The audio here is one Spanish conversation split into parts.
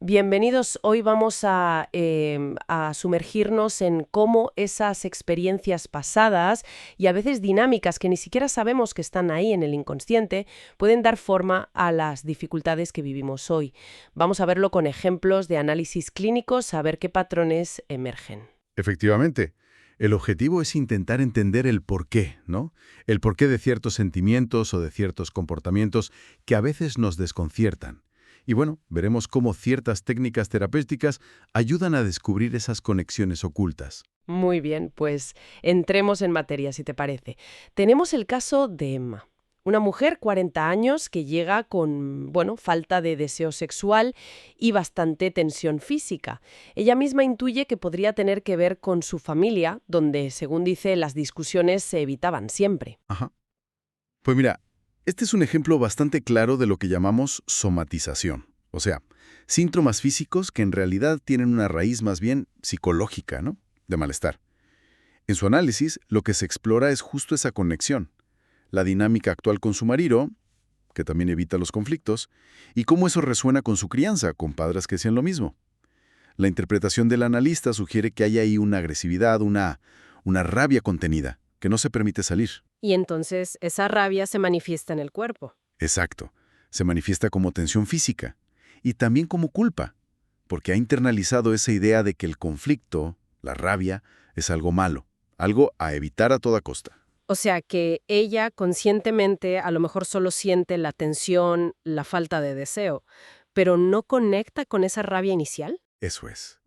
Bienvenidos. Hoy vamos a sumergirnos en cómo esas experiencias pasadas y a veces dinámicas que ni siquiera sabemos que están ahí en el inconsciente pueden dar forma a las dificultades que vivimos hoy. Vamos a verlo con ejemplos de análisis clínicos, a ver qué patrones emergen. Efectivamente, el objetivo es intentar entender el porqué, ¿no? El porqué de ciertos sentimientos o de ciertos comportamientos que a veces nos desconciertan. Y bueno, veremos cómo ciertas técnicas terapéuticas ayudan a descubrir esas conexiones ocultas. Muy bien, pues entremos en materia, si te parece. Tenemos el caso de Emma. Una mujer, 40 años, que llega con, bueno, falta de deseo sexual y bastante tensión física. Ella misma intuye que podría tener que ver con su familia, donde, según dice, las discusiones se evitaban siempre. Ajá. Pues mira, este es un ejemplo bastante claro de lo que llamamos somatización. O sea, síntomas físicos que en realidad tienen una raíz más bien psicológica, ¿no? De malestar. En su análisis, lo que se explora es justo esa conexión. La dinámica actual con su marido, que también evita los conflictos, y cómo eso resuena con su crianza, con padres que hacían lo mismo. La interpretación del analista sugiere que hay ahí una agresividad, una rabia contenida, que no se permite salir. Y entonces esa rabia se manifiesta en el cuerpo. Exacto. Se manifiesta como tensión física y también como culpa, porque ha internalizado esa idea de que el conflicto, la rabia, es algo malo, algo a evitar a toda costa. O sea que ella conscientemente a lo mejor solo siente la tensión, la falta de deseo, pero no conecta con esa rabia inicial. Eso es.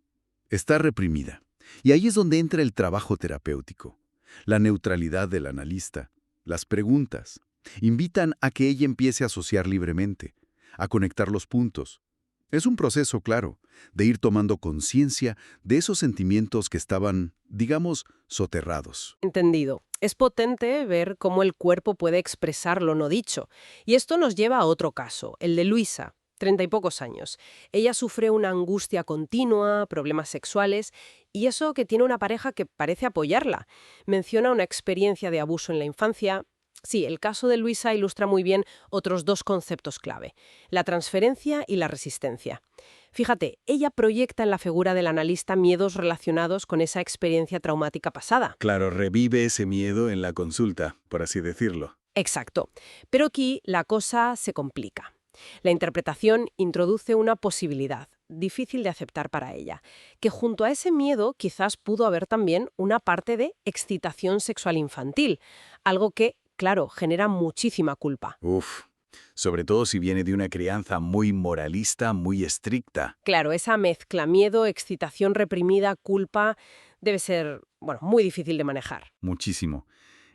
Está reprimida. Y ahí es donde entra el trabajo terapéutico. La neutralidad del analista, las preguntas, invitan a que ella empiece a asociar libremente, a conectar los puntos. Es un proceso, claro, de ir tomando conciencia de esos sentimientos que estaban, digamos, soterrados. Entendido. Es potente ver cómo el cuerpo puede expresar lo no dicho. Y esto nos lleva a otro caso, el de Luisa, 30 y pocos años. Ella sufre una angustia continua, problemas sexuales, y eso que tiene una pareja que parece apoyarla. Menciona una experiencia de abuso en la infancia. Sí, el caso de Luisa ilustra muy bien otros dos conceptos clave, la transferencia y la resistencia. Fíjate, ella proyecta en la figura del analista miedos relacionados con esa experiencia traumática pasada. Claro, revive ese miedo en la consulta, por así decirlo. Exacto. Pero aquí la cosa se complica. La interpretación introduce una posibilidad, difícil de aceptar para ella, que junto a ese miedo quizás pudo haber también una parte de excitación sexual infantil, algo que, claro, genera muchísima culpa. Uf, sobre todo si viene de una crianza muy moralista, muy estricta. Claro, esa mezcla miedo, excitación reprimida, culpa, debe ser, bueno, muy difícil de manejar. Muchísimo.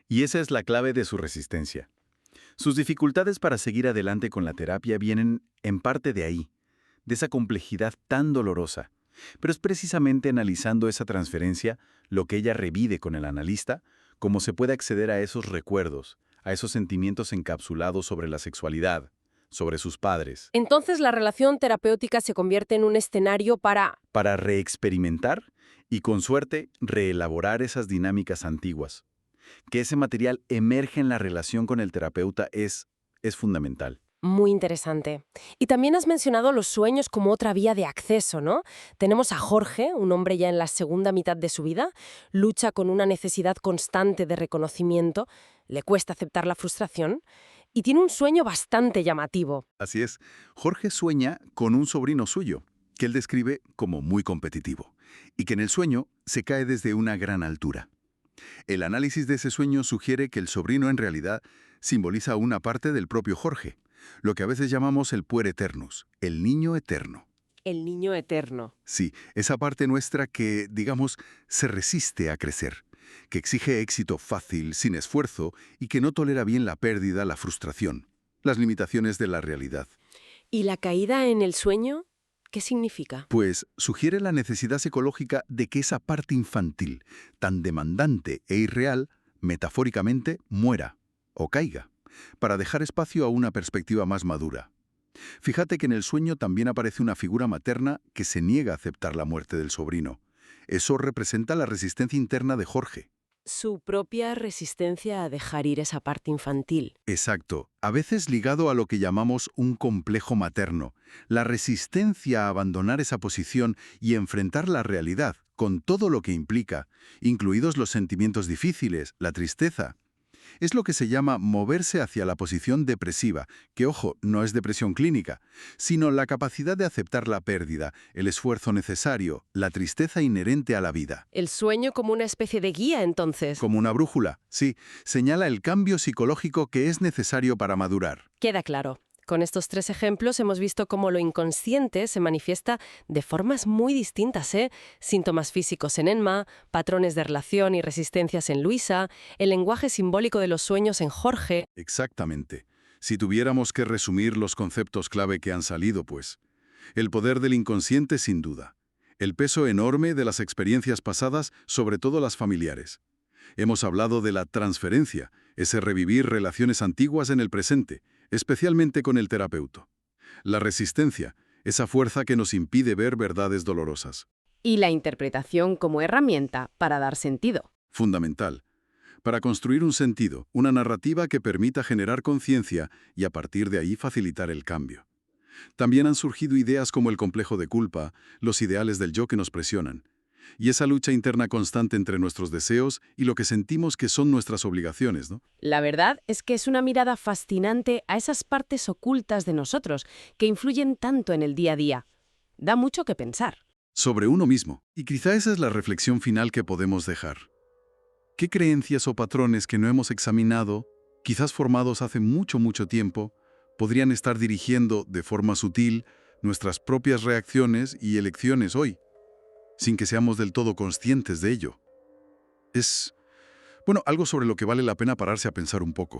Y esa es la clave de su resistencia. Sus dificultades para seguir adelante con la terapia vienen en parte de ahí, de esa complejidad tan dolorosa. Pero es precisamente analizando esa transferencia lo que ella revive con el analista, cómo se puede acceder a esos recuerdos, a esos sentimientos encapsulados sobre la sexualidad, sobre sus padres, Entonces la relación terapéutica se convierte en un escenario para reexperimentar y, con suerte, reelaborar esas dinámicas antiguas. Que ese material emerge en la relación con el terapeuta es fundamental. Muy interesante. Y también has mencionado los sueños como otra vía de acceso, ¿no? Tenemos a Jorge, un hombre ya en la segunda mitad de su vida, lucha con una necesidad constante de reconocimiento, le cuesta aceptar la frustración y tiene un sueño bastante llamativo. Así es, Jorge sueña con un sobrino suyo, que él describe como muy competitivo, y que en el sueño se cae desde una gran altura. El análisis de ese sueño sugiere que el sobrino en realidad simboliza una parte del propio Jorge, lo que a veces llamamos el puer eternus, el niño eterno. El niño eterno. Sí, esa parte nuestra que, digamos, se resiste a crecer, que exige éxito fácil, sin esfuerzo, y que no tolera bien la pérdida, la frustración, las limitaciones de la realidad. ¿Y la caída en el sueño? ¿Qué significa? Pues sugiere la necesidad psicológica de que esa parte infantil, tan demandante e irreal, metafóricamente muera o caiga, para dejar espacio a una perspectiva más madura. Fíjate que en el sueño también aparece una figura materna que se niega a aceptar la muerte del sobrino. Eso representa la resistencia interna de Jorge. Su propia resistencia a dejar ir esa parte infantil. Exacto, a veces ligado a lo que llamamos un complejo materno, la resistencia a abandonar esa posición y enfrentar la realidad, con todo lo que implica, incluidos los sentimientos difíciles, la tristeza. Es lo que se llama moverse hacia la posición depresiva, que, ojo, no es depresión clínica, sino la capacidad de aceptar la pérdida, el esfuerzo necesario, la tristeza inherente a la vida. El sueño como una especie de guía, entonces. Como una brújula, sí, señala el cambio psicológico que es necesario para madurar. Queda claro. Con estos 3 ejemplos hemos visto cómo lo inconsciente se manifiesta de formas muy distintas, ¿eh? Síntomas físicos en Emma, patrones de relación y resistencias en Luisa, el lenguaje simbólico de los sueños en Jorge. Exactamente. Si tuviéramos que resumir los conceptos clave que han salido, pues, el poder del inconsciente sin duda, el peso enorme de las experiencias pasadas, sobre todo las familiares. Hemos hablado de la transferencia, ese revivir relaciones antiguas en el presente, especialmente con el terapeuta. La resistencia, esa fuerza que nos impide ver verdades dolorosas. Y la interpretación como herramienta para dar sentido. Fundamental. Para construir un sentido, una narrativa que permita generar conciencia y a partir de ahí facilitar el cambio. También han surgido ideas como el complejo de culpa, los ideales del yo que nos presionan, y esa lucha interna constante entre nuestros deseos y lo que sentimos que son nuestras obligaciones, ¿no? La verdad es que es una mirada fascinante a esas partes ocultas de nosotros que influyen tanto en el día a día. Da mucho que pensar. Sobre uno mismo. Y quizá esa es la reflexión final que podemos dejar. ¿Qué creencias o patrones que no hemos examinado, quizás formados hace mucho, mucho tiempo, podrían estar dirigiendo de forma sutil nuestras propias reacciones y elecciones hoy, sin que seamos del todo conscientes de ello? Es, bueno, algo sobre lo que vale la pena pararse a pensar un poco.